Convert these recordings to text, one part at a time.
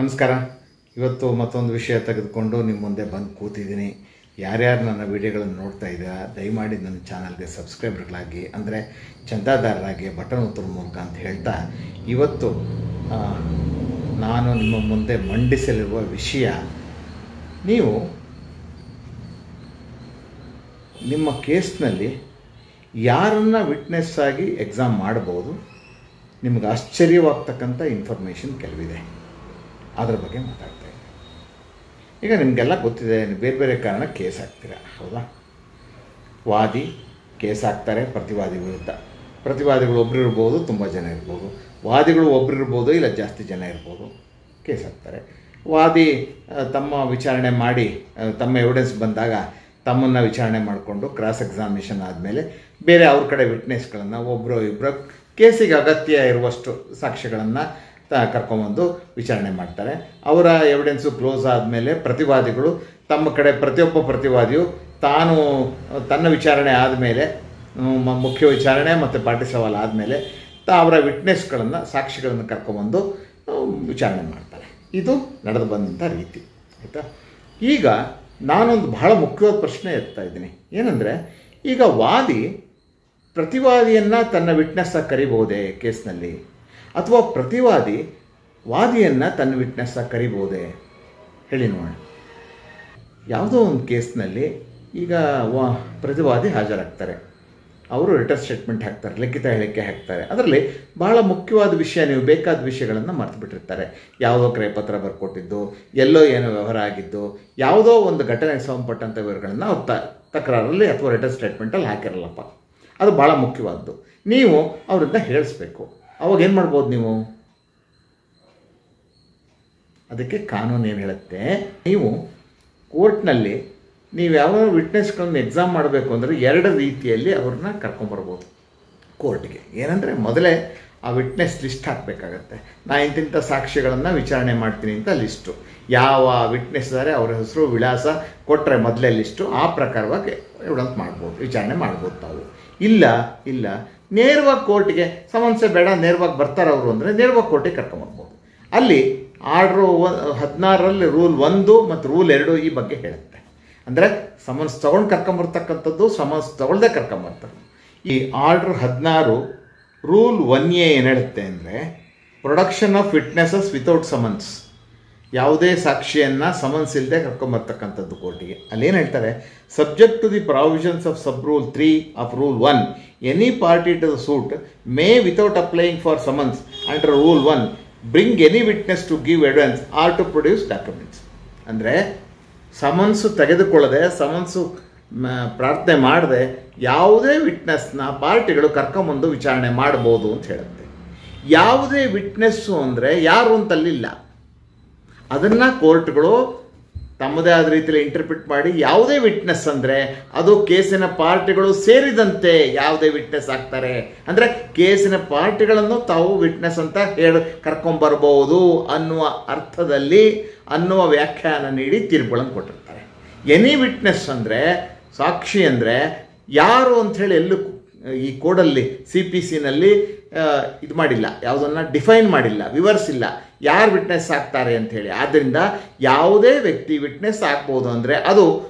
ನಮಸ್ಕಾರ. ಇವತ್ತು ಮತ್ತೊಂದು ವಿಷಯ ತೆಗೆದುಕೊಂಡು ನಿಮ್ಮ ಮುಂದೆ ಬಂದು ಕೂತಿದ್ದೀನಿ. ಯಾರ್ಯಾರು ನನ್ನ ವಿಡಿಯೋಗಳನ್ನು ನೋಡ್ತಾ ಇದ್ದೀರಾ ದಯಮಾಡಿ ನನ್ನ ಚಾನಲ್ಗೆ ಸಬ್ಸ್ಕ್ರೈಬರ್ಗಳಾಗಿ, ಅಂದರೆ ಚಂದಾದಾರರಾಗಿ ಬಟನ್ ಒತ್ತುವ ಮೂಲಕ ಅಂತ ಹೇಳ್ತಾ, ಇವತ್ತು ನಾನು ನಿಮ್ಮ ಮುಂದೆ ಮಂಡಿಸಲಿರುವ ವಿಷಯ, ನೀವು ನಿಮ್ಮ ಕೇಸ್ನಲ್ಲಿ ಯಾರನ್ನು ವಿಟ್ನೆಸ್ ಆಗಿ ಎಕ್ಸಾಮ್ ಮಾಡ್ಬೋದು, ನಿಮಗೆ ಆಶ್ಚರ್ಯವಾಗ್ತಕ್ಕಂಥ ಇನ್ಫಾರ್ಮೇಷನ್ ಕೆಲವಿದೆ, ಅದರ ಬಗ್ಗೆ ಮಾತಾಡ್ತಾ ಇದ್ದೀನಿ. ಈಗ ನಿಮಗೆಲ್ಲ ಗೊತ್ತಿದೆ, ಬೇರೆ ಬೇರೆ ಕಾರಣ ಕೇಸ್ ಹಾಕ್ತೀರಾ, ಹೌದಾ? ವಾದಿ ಕೇಸ್ ಹಾಕ್ತಾರೆ ಪ್ರತಿವಾದಿ ವಿರುದ್ಧ. ಪ್ರತಿವಾದಿಗಳು ಒಬ್ಬರು ಇರ್ಬೋದು, ತುಂಬ ಜನ ಇರ್ಬೋದು. ವಾದಿಗಳು ಒಬ್ಬರು ಇರ್ಬೋದು, ಇಲ್ಲ ಜಾಸ್ತಿ ಜನ ಇರ್ಬೋದು. ಕೇಸ್ ಹಾಕ್ತಾರೆ. ವಾದಿ ತಮ್ಮ ವಿಚಾರಣೆ ಮಾಡಿ, ತಮ್ಮ ಎವಿಡೆನ್ಸ್ ಬಂದಾಗ ತಮ್ಮನ್ನು ವಿಚಾರಣೆ ಮಾಡಿಕೊಂಡು ಕ್ರಾಸ್ ಎಕ್ಸಾಮಿನೇಷನ್ ಆದಮೇಲೆ ಬೇರೆ ಅವ್ರ ಕಡೆ ವಿಟ್ನೆಸ್ಗಳನ್ನು ಒಬ್ಬರು ಇಬ್ಬರು ಕೇಸಿಗೆ ಅಗತ್ಯ ಇರುವಷ್ಟು ಸಾಕ್ಷ್ಯಗಳನ್ನು ಕರ್ಕೊಂಬಂದು ವಿಚಾರಣೆ ಮಾಡ್ತಾರೆ. ಅವರ ಎವಿಡೆನ್ಸು ಕ್ಲೋಸ್ ಆದಮೇಲೆ ಪ್ರತಿವಾದಿಗಳು ತಮ್ಮ ಕಡೆ ಪ್ರತಿಯೊಬ್ಬ ಪ್ರತಿವಾದಿಯು ತಾನು ತನ್ನ ವಿಚಾರಣೆ ಆದಮೇಲೆ, ಮುಖ್ಯ ವಿಚಾರಣೆ ಮತ್ತು ಪಾರ್ಟಿ ಸವಾಲು ಆದಮೇಲೆ ಅವರ ವಿಟ್ನೆಸ್ಗಳನ್ನು ಸಾಕ್ಷಿಗಳನ್ನು ಕರ್ಕೊಂಬಂದು ವಿಚಾರಣೆ ಮಾಡ್ತಾರೆ. ಇದು ನಡೆದು ಬಂದಂಥ ರೀತಿ, ಆಯಿತಾ? ಈಗ ನಾನೊಂದು ಬಹಳ ಮುಖ್ಯವಾದ ಪ್ರಶ್ನೆ ಎತ್ತಾ ಇದ್ದೀನಿ. ಏನಂದರೆ, ಈಗ ವಾದಿ ಪ್ರತಿವಾದಿಯನ್ನು ತನ್ನ ವಿಟ್ನೆಸ್ಸಾಗಿ ಕರಿಬಹುದೇ ಕೇಸ್ನಲ್ಲಿ, ಅಥವಾ ಪ್ರತಿವಾದಿ ವಾದಿಯನ್ನು ತನ್ನ ವಿಟ್ನೆಸ್ಸಾಗಿ ಕರಿಬಹುದೇ? ಹೇಳಿ ನೋಡೋಣ. ಯಾವುದೋ ಒಂದು ಕೇಸ್ನಲ್ಲಿ ಈಗ ಪ್ರತಿವಾದಿ ಹಾಜರಾಗ್ತಾರೆ, ಅವರು ರಿಟರ್ನ್ ಸ್ಟೇಟ್ಮೆಂಟ್ ಹಾಕ್ತಾರೆ, ಲಿಖಿತ ಹೇಳಿಕೆ ಹಾಕ್ತಾರೆ. ಅದರಲ್ಲಿ ಬಹಳ ಮುಖ್ಯವಾದ ವಿಷಯ, ನೀವು ಬೇಕಾದ ವಿಷಯಗಳನ್ನು ಮರೆತು ಬಿಟ್ಟಿರ್ತಾರೆ. ಯಾವುದೋ ಕ್ರಯಪತ್ರ ಬರ್ಕೊಟ್ಟಿದ್ದು, ಎಲ್ಲೋ ಏನೋ ವ್ಯವಹಾರ ಆಗಿದ್ದು, ಯಾವುದೋ ಒಂದು ಘಟನೆಗೆ ಸಂಬಂಧಪಟ್ಟಂಥ ವಿವರಗಳನ್ನು ಅವ್ರು ತಕರಾರಲ್ಲಿ ಅಥವಾ ರಿಟರ್ನ್ ಸ್ಟೇಟ್ಮೆಂಟಲ್ಲಿ ಹಾಕಿರಲ್ಲಪ್ಪ. ಅದು ಭಾಳ ಮುಖ್ಯವಾದ್ದು. ನೀವು ಅವರಿಂದ ಹೇಳಿಸ್ಬೇಕು. ಅವಾಗ ಏನು ಮಾಡ್ಬೋದು ನೀವು? ಅದಕ್ಕೆ ಕಾನೂನು ಏನು ಹೇಳುತ್ತೆ, ನೀವು ಕೋರ್ಟ್ನಲ್ಲಿ ನೀವು ಯಾವ ವಿಟ್ನೆಸ್ಗಳನ್ನು ಎಕ್ಸಾಮ್ ಮಾಡಬೇಕು ಅಂದರೆ ಎರಡು ರೀತಿಯಲ್ಲಿ ಅವ್ರನ್ನ ಕರ್ಕೊಂಬರ್ಬೋದು ಕೋರ್ಟ್ಗೆ. ಏನಂದರೆ, ಮೊದಲೇ ಆ ವಿಟ್ನೆಸ್ ಲಿಸ್ಟ್ ಹಾಕಬೇಕಾಗತ್ತೆ. ನಾ ಇಂತಿಂಥ ಸಾಕ್ಷ್ಯಗಳನ್ನು ವಿಚಾರಣೆ ಮಾಡ್ತೀನಿ ಅಂತ ಲಿಸ್ಟು, ಯಾವ ವಿಟ್ನೆಸ್ ಇದ್ದಾರೆ ಅವರ ಹೆಸರು ವಿಳಾಸ ಕೊಟ್ಟರೆ ಮೊದಲೇ ಲಿಸ್ಟು, ಆ ಪ್ರಕಾರವಾಗಿ ಎವಿಡೆನ್ಸ್ ಮಾಡ್ಬೋದು, ವಿಚಾರಣೆ ಮಾಡ್ಬೋದು ತಾವು. ಇಲ್ಲ ನೇರವಾಗಿ ಕೋರ್ಟಿಗೆ ಸಮನ್ಸೆ ಬೇಡ, ನೇರವಾಗಿ ಬರ್ತಾರೆ ಅವರು ಅಂದರೆ ನೇರವಾಗಿ ಕೋರ್ಟಿಗೆ ಕರ್ಕೊಂಬರ್ಬೋದು. ಅಲ್ಲಿ ಆರ್ಡ್ರು 16ರಲ್ಲಿ ರೂಲ್ 1 ಮತ್ತು ರೂಲ್ 2 ಈ ಬಗ್ಗೆ ಹೇಳುತ್ತೆ. ಅಂದರೆ ಸಮನ್ಸ್ ತೊಗೊಂಡು ಕರ್ಕೊಂಬರ್ತಕ್ಕಂಥದ್ದು, ಸಮನ್ಸ್ ತೊಗೊಳ್ದೆ ಕರ್ಕೊಂಬರ್ತಾರೆ. ಈ ಆರ್ಡ್ರ್ 16 ರೂಲ್ 1A ಏನು ಹೇಳುತ್ತೆ ಅಂದರೆ, production of witnesses without summons, ಯಾವುದೇ ಸಾಕ್ಷಿಯನ್ನು ಸಮನ್ಸ್ ಇಲ್ಲದೆ ಕರ್ಕೊಂಬರ್ತಕ್ಕಂಥದ್ದು ಕೋರ್ಟಿಗೆ. ಅಲ್ಲೇನು ಹೇಳ್ತಾರೆ, subject to the provisions of sub rule 3 of rule 1, any party to the suit may without applying for summons under rule 1 bring any witness to give evidence or to produce documents. ಅಂದರೆ summons ತೆಗೆದುಕೊಳ್ಳದೆ, summons ಪ್ರಾರ್ಥನೆ ಮಾಡದೆ ಯಾವುದೇ ವಿಟ್ನೆಸ್ನ ಪಾರ್ಟಿಗಳು ಕರ್ಕೊಂಬಂದು ವಿಚಾರಣೆ ಮಾಡ್ಬೋದು ಅಂತ ಹೇಳುತ್ತೆ. ಯಾವುದೇ ವಿಟ್ನೆಸ್ಸು ಅಂದರೆ ಯಾರು ಅಂತಲ್ಲಿಲ್ಲ, ಅದನ್ನು ಕೋರ್ಟ್ಗಳು ತಮ್ಮದೇ ಆದ ರೀತಿಯಲ್ಲಿ ಇಂಟರ್ಪ್ರಿಟ್ ಮಾಡಿ, ಯಾವುದೇ ವಿಟ್ನೆಸ್ ಅಂದರೆ ಅದು ಕೇಸಿನ ಪಾರ್ಟಿಗಳು ಸೇರಿದಂತೆ ಯಾವುದೇ ವಿಟ್ನೆಸ್ ಆಗ್ತಾರೆ. ಅಂದರೆ ಕೇಸಿನ ಪಾರ್ಟಿಗಳನ್ನು ತಾವು ವಿಟ್ನೆಸ್ ಅಂತ ಕರ್ಕೊಂಬರ್ಬೋದು ಅನ್ನುವ ಅರ್ಥದಲ್ಲಿ, ಅನ್ನುವ ವ್ಯಾಖ್ಯಾನ ನೀಡಿ ತೀರ್ಪುಗಳನ್ನು ಕೊಟ್ಟಿರ್ತಾರೆ. ಎನಿ ವಿಟ್ನೆಸ್ ಅಂದರೆ, ಸಾಕ್ಷಿ ಅಂದರೆ ಯಾರು ಅಂಥೇಳಿ ಎಲ್ಲೂ ಈ ಕೋಡಲ್ಲಿ CPCನಲ್ಲಿ ಇದು ಮಾಡಿಲ್ಲ, ಯಾವುದನ್ನು ಡಿಫೈನ್ ಮಾಡಿಲ್ಲ, ವಿವರಿಸಿಲ್ಲ ಯಾರು ವಿಟ್ನೆಸ್ ಆಗ್ತಾರೆ ಅಂಥೇಳಿ. ಆದ್ದರಿಂದ ಯಾವುದೇ ವ್ಯಕ್ತಿ ವಿಟ್ನೆಸ್ ಆಗ್ಬೋದು ಅಂದರೆ ಅದು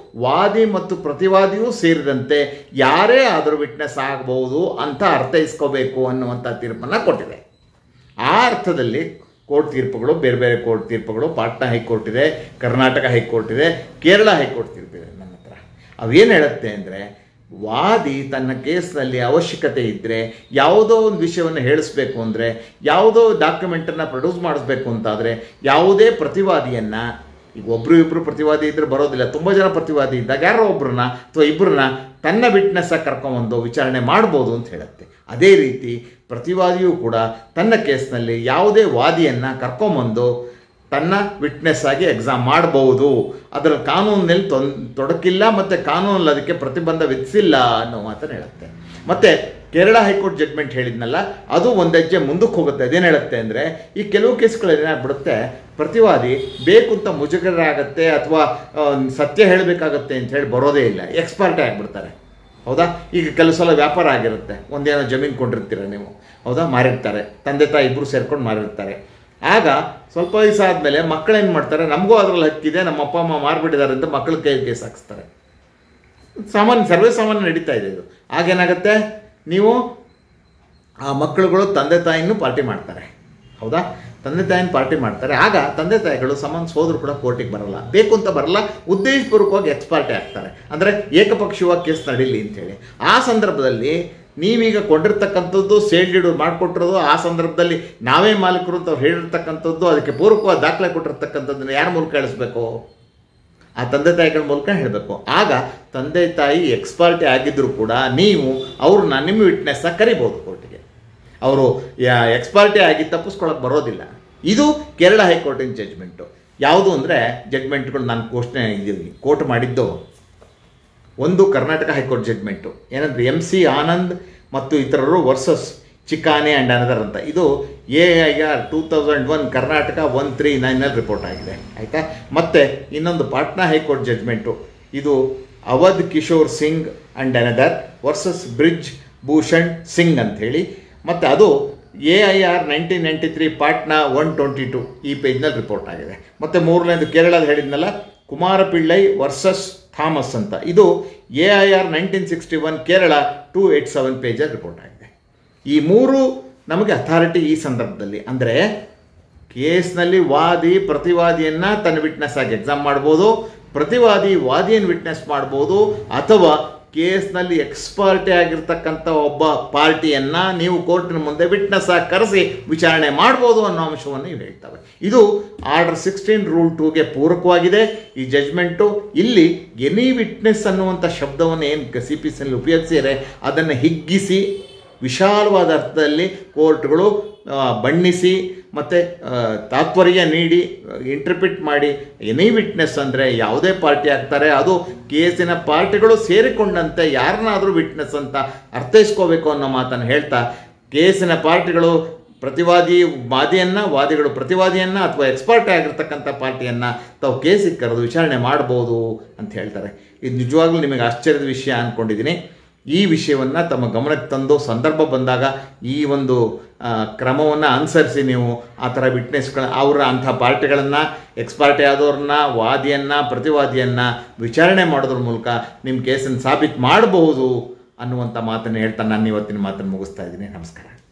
ವಾದಿ ಮತ್ತು ಪ್ರತಿವಾದಿಯೂ ಸೇರಿದಂತೆ ಯಾರೇ ಆದರೂ ವಿಟ್ನೆಸ್ ಆಗ್ಬೋದು ಅಂತ ಅರ್ಥೈಸ್ಕೋಬೇಕು ಅನ್ನುವಂಥ ತೀರ್ಪನ್ನು ಕೊಟ್ಟಿದೆ. ಆ ಅರ್ಥದಲ್ಲಿ ಕೋರ್ಟ್ ತೀರ್ಪುಗಳು, ಬೇರೆ ಬೇರೆ ಕೋರ್ಟ್ ತೀರ್ಪುಗಳು, ಪಾಟ್ನಾ ಹೈಕೋರ್ಟ್ ಇದೆ, ಕರ್ನಾಟಕ ಹೈಕೋರ್ಟ್ ಇದೆ, ಕೇರಳ ಹೈಕೋರ್ಟ್ ತೀರ್ಪಿದೆ ನನ್ನ ಹತ್ರ. ಅವೇನು ಹೇಳುತ್ತೆ ಅಂದರೆ, ವಾದಿ ತನ್ನ ಕೇಸ್ನಲ್ಲಿ ಅವಶ್ಯಕತೆ ಇದ್ದರೆ, ಯಾವುದೋ ಒಂದು ವಿಷಯವನ್ನು ಹೇಳಿಸ್ಬೇಕು ಅಂದರೆ, ಯಾವುದೋ ಡಾಕ್ಯುಮೆಂಟನ್ನು ಪ್ರೊಡ್ಯೂಸ್ ಮಾಡಿಸ್ಬೇಕು ಅಂತಾದರೆ, ಯಾವುದೇ ಪ್ರತಿವಾದಿಯನ್ನು, ಈಗ ಒಬ್ಬರು ಇಬ್ಬರು ಪ್ರತಿವಾದಿ ಇದ್ದರೆ ಬರೋದಿಲ್ಲ, ತುಂಬ ಜನ ಪ್ರತಿವಾದಿ ಇದ್ದಾಗ ಯಾರೋ ಒಬ್ಬರನ್ನ ಅಥವಾ ಇಬ್ಬರನ್ನ ತನ್ನ ವಿಟ್ನೆಸ್ಸಾಗಿ ಕರ್ಕೊಂಬಂದು ವಿಚಾರಣೆ ಮಾಡ್ಬೋದು ಅಂತ ಹೇಳುತ್ತೆ. ಅದೇ ರೀತಿ ಪ್ರತಿವಾದಿಯೂ ಕೂಡ ತನ್ನ ಕೇಸ್ನಲ್ಲಿ ಯಾವುದೇ ವಾದಿಯನ್ನು ಕರ್ಕೊಂಬಂದು ತನ್ನ ವಿಟ್ನೆಸ್ ಆಗಿ ಎಕ್ಸಾಮ್ ಮಾಡಬಹುದು. ಅದರ ಕಾನೂನಿನಲ್ಲಿ ತೊಡಕಿಲ್ಲ ಮತ್ತು ಕಾನೂನಲ್ಲಿ ಅದಕ್ಕೆ ಪ್ರತಿಬಂಧ ವಿಧಿಸಿಲ್ಲ ಅನ್ನೋ ಮಾತನ್ನು ಹೇಳುತ್ತೆ. ಮತ್ತು ಕೇರಳ ಹೈಕೋರ್ಟ್ ಜಡ್ಮೆಂಟ್ ಹೇಳಿದ್ನಲ್ಲ, ಅದು ಒಂದು ಹೆಜ್ಜೆ ಮುಂದಕ್ಕೆ ಹೋಗುತ್ತೆ. ಅದೇನು ಹೇಳುತ್ತೆ ಅಂದರೆ, ಈ ಕೆಲವು ಕೇಸ್ಗಳಲ್ಲಿ ಏನಾಗ್ಬಿಡುತ್ತೆ, ಪ್ರತಿವಾದಿ ಬೇಕು ಅಂತ ಮುಜುಗರ ಆಗುತ್ತೆ ಅಥವಾ ಸತ್ಯ ಹೇಳಬೇಕಾಗತ್ತೆ ಅಂತ ಹೇಳಿ ಬರೋದೇ ಇಲ್ಲ, ಎಕ್ಸ್ಪರ್ಟೇ ಆಗಿಬಿಡ್ತಾರೆ. ಹೌದಾ? ಈಗ ಕೆಲವು ಸಲ ವ್ಯಾಪಾರ ಆಗಿರುತ್ತೆ, ಒಂದೇನೋ ಜಮೀನು ಕೊಂಡಿರ್ತೀರ ನೀವು, ಹೌದಾ? ಮಾರಿರ್ತಾರೆ, ತಂದೆ ತಾಯಿ ಇಬ್ಬರು ಸೇರ್ಕೊಂಡು ಮಾರಿರ್ತಾರೆ. ಆಗ ಸ್ವಲ್ಪ ವಯಸ್ಸಾದಮೇಲೆ ಮಕ್ಕಳೇನು ಮಾಡ್ತಾರೆ, ನಮಗೂ ಅದರಲ್ಲಿ ಹಕ್ಕಿದೆ, ನಮ್ಮ ಅಪ್ಪ ಅಮ್ಮ ಮಾರ್ಬಿಟ್ಟಿದ್ದಾರೆ ಅಂತ ಮಕ್ಕಳ ಕೈ ಕೇಸ್ ಹಾಕಿಸ್ತಾರೆ. ಸರ್ವೇ ಸಾಮಾನ್ಯ ನಡೀತಾ ಇದೆ ಇದು. ಆಗೇನಾಗುತ್ತೆ, ನೀವು ಆ ಮಕ್ಕಳುಗಳು ತಂದೆ ತಾಯಿನೂ ಪಾರ್ಟಿ ಮಾಡ್ತಾರೆ. ಹೌದಾ, ತಂದೆ ತಾಯಿನ ಪಾರ್ಟಿ ಮಾಡ್ತಾರೆ. ಆಗ ತಂದೆ ತಾಯಿಗಳು ಸೋದರು ಕೂಡ ಕೋರ್ಟಿಗೆ ಬರಲ್ಲ, ಬೇಕು ಅಂತ ಬರಲ್ಲ, ಉದ್ದೇಶಪೂರ್ವಕವಾಗಿ ಎಕ್ಸ್ಪಾರ್ಟಿ ಆಗ್ತಾರೆ. ಅಂದರೆ ಏಕಪಕ್ಷೀಯವಾಗಿ ಕೇಸ್ ನಡೀಲಿ ಅಂಥೇಳಿ. ಆ ಸಂದರ್ಭದಲ್ಲಿ ನೀವೀಗ ಕೊಂಡಿರ್ತಕ್ಕಂಥದ್ದು ಸೇಲ್ ಡೀಡ್ ಮಾಡಿಕೊಟ್ಟಿರೋದು, ಆ ಸಂದರ್ಭದಲ್ಲಿ ನಾವೇ ಮಾಲೀಕರು ಅಂತ ಅವ್ರು ಹೇಳಿರ್ತಕ್ಕಂಥದ್ದು, ಅದಕ್ಕೆ ಪೂರಕವಾದ ದಾಖಲೆ ಕೊಟ್ಟಿರ್ತಕ್ಕಂಥದ್ದನ್ನು ಯಾರ ಮೂಲಕ ಹೇಳಿಸ್ಬೇಕು? ಆ ತಂದೆ ತಾಯಿಗಳ ಮೂಲಕ ಹೇಳಬೇಕು. ಆಗ ತಂದೆ ತಾಯಿ ಎಕ್ಸ್ಪಾರ್ಟಿ ಆಗಿದ್ದರೂ ಕೂಡ ನೀವು ಅವ್ರನ್ನ ನಿಮ್ಮ ವಿಟ್ನೆಸ್ನ ಕರಿಬೋದು ಕೋರ್ಟಿಗೆ. ಅವರು ಎಕ್ಸ್ಪಾರ್ಟಿ ಆಗಿ ತಪ್ಪಿಸ್ಕೊಳ್ಳೋಕೆ ಬರೋದಿಲ್ಲ. ಇದು ಕೇರಳ ಹೈಕೋರ್ಟಿನ ಜಡ್ಜ್ಮೆಂಟು. ಯಾವುದು ಅಂದರೆ ಜಡ್ಜ್ಮೆಂಟ್ಗಳು ನಾನು ಕೋರ್ಟ್ ಮಾಡಿದ್ದು ಒಂದು ಕರ್ನಾಟಕ ಹೈಕೋರ್ಟ್ ಜಡ್ಜ್ಮೆಂಟು ಏನಂದರೆ MC ಆನಂದ್ ಮತ್ತು ಇತರರು ವರ್ಸಸ್ ಚಿಕಾನೆ ಆ್ಯಂಡ್ ಅನದರ್ ಅಂತ. ಇದು AIR 2001 ಕರ್ನಾಟಕ 139ನಲ್ಲಿ ರಿಪೋರ್ಟ್ ಆಗಿದೆ. ಆಯಿತಾ. ಮತ್ತು ಇನ್ನೊಂದು ಪಾಟ್ನಾ ಹೈಕೋರ್ಟ್ ಜಡ್ಜ್ಮೆಂಟು, ಇದು Awadh Kishore Singh and another versus bridge Bhushan Singh ಅಂಥೇಳಿ. ಮತ್ತು ಅದು AIR 1993 ಪಾಟ್ನಾ 122 ಈ ಪೇಜ್ನಲ್ಲಿ ರಿಪೋರ್ಟ್ ಆಗಿದೆ. ಮತ್ತು ಮೂರನೇದು ಕೇರಳದ ಹೇಳಿದ್ನಲ್ಲ, ಕುಮಾರಪಿಳ್ಳೈ ವರ್ಸಸ್ ಥಾಮಸ್ ಅಂತ, ಇದು AIR 1961 ಕೇರಳ 287 ಪೇಜಲ್ಲಿ ರಿಪೋರ್ಟ್ ಆಗಿದೆ. ಈ ಮೂರು ನಮಗೆ ಅಥಾರಿಟಿ ಈ ಸಂದರ್ಭದಲ್ಲಿ. ಅಂದರೆ ಕೇಸ್ನಲ್ಲಿ ವಾದಿ ಪ್ರತಿವಾದಿಯನ್ನು ತನ್ನ ವಿಟ್ನೆಸ್ ಆಗಿ ಎಕ್ಸಾಮ್ ಮಾಡ್ಬೋದು, ಪ್ರತಿವಾದಿ ವಾದಿಯನ್ನು ವಿಟ್ನೆಸ್ ಮಾಡ್ಬೋದು, ಅಥವಾ ಕೇಸ್ನಲ್ಲಿ ಎಕ್ಸ್ಪರ್ಟಿ ಆಗಿರ್ತಕ್ಕಂಥ ಒಬ್ಬ ಪಾರ್ಟಿಯನ್ನು ನೀವು ಕೋರ್ಟಿನ ಮುಂದೆ ವಿಟ್ನೆಸ್ ಆಗಿ ಕರೆಸಿ ವಿಚಾರಣೆ ಮಾಡ್ಬೋದು ಅನ್ನೋ ಅಂಶವನ್ನು ಇವು ಹೇಳ್ತವೆ. ಇದು ಆರ್ಡರ್ 16 ರೂಲ್ 2ಗೆ ಪೂರಕವಾಗಿದೆ ಈ ಜಡ್ಜ್ಮೆಂಟು. ಇಲ್ಲಿ ಎನಿ ವಿಟ್ನೆಸ್ ಅನ್ನುವಂಥ ಶಬ್ದವನ್ನು ಏನು CPCನಲ್ಲಿ ಉಪಯೋಗಿಸಿದರೆ ಅದನ್ನು ಹಿಗ್ಗಿಸಿ ವಿಶಾಲವಾದ ಅರ್ಥದಲ್ಲಿ ಕೋರ್ಟ್ಗಳು ಬಣ್ಣಿಸಿ ಮತ್ತು ತಾತ್ಪರ್ಯ ನೀಡಿ ಇಂಟರ್ಪ್ರಿಟ್ ಮಾಡಿ, ಎನಿ ವಿಟ್ನೆಸ್ ಅಂದರೆ ಯಾವುದೇ ಪಾರ್ಟಿ ಆಗ್ತಾರೆ, ಅದು ಕೇಸಿನ ಪಾರ್ಟಿಗಳು ಸೇರಿಕೊಂಡಂತೆ ಯಾರನ್ನಾದರೂ ವಿಟ್ನೆಸ್ ಅಂತ ಅರ್ಥೈಸ್ಕೋಬೇಕು ಅನ್ನೋ ಮಾತನ್ನು ಹೇಳ್ತಾ, ಕೇಸಿನ ಪಾರ್ಟಿಗಳು ಪ್ರತಿವಾದಿ ವಾದಿಯನ್ನು, ವಾದಿಗಳು ಪ್ರತಿವಾದಿಯನ್ನು ಅಥವಾ ಎಕ್ಸ್ಪರ್ಟ್ ಆಗಿರ್ತಕ್ಕಂಥ ಪಾರ್ಟಿಯನ್ನು ತಾವು ಕೇಸಿಗೆ ಕರೆದು ವಿಚಾರಣೆ ಮಾಡ್ಬೋದು ಅಂತ ಹೇಳ್ತಾರೆ. ಇದು ನಿಜವಾಗ್ಲೂ ನಿಮಗೆ ಆಶ್ಚರ್ಯದ ವಿಷಯ ಅಂದ್ಕೊಂಡಿದ್ದೀನಿ. ಈ ವಿಷಯವನ್ನು ತಮ್ಮ ಗಮನಕ್ಕೆ ತಂದು ಸಂದರ್ಭ ಬಂದಾಗ ಈ ಒಂದು ಕ್ರಮವನ್ನು ಅನುಸರಿಸಿ ನೀವು ಆ ಥರ ವಿಟ್ನೆಸ್ಗಳ ಅಂಥ ಪಾರ್ಟಿಗಳನ್ನು, ಎಕ್ಸ್ಪರ್ಟಿ ಆದವ್ರನ್ನ, ವಾದಿಯನ್ನು, ಪ್ರತಿವಾದಿಯನ್ನು ವಿಚಾರಣೆ ಮಾಡೋದ್ರ ಮೂಲಕ ನಿಮ್ಮ ಕೇಸನ್ನು ಸಾಬೀತು ಮಾಡಬಹುದು ಅನ್ನುವಂಥ ಮಾತನ್ನು ಹೇಳ್ತಾ ನಾನು ಇವತ್ತಿನ ಮಾತನ್ನು ಮುಗಿಸ್ತಾ ಇದ್ದೀನಿ. ನಮಸ್ಕಾರ.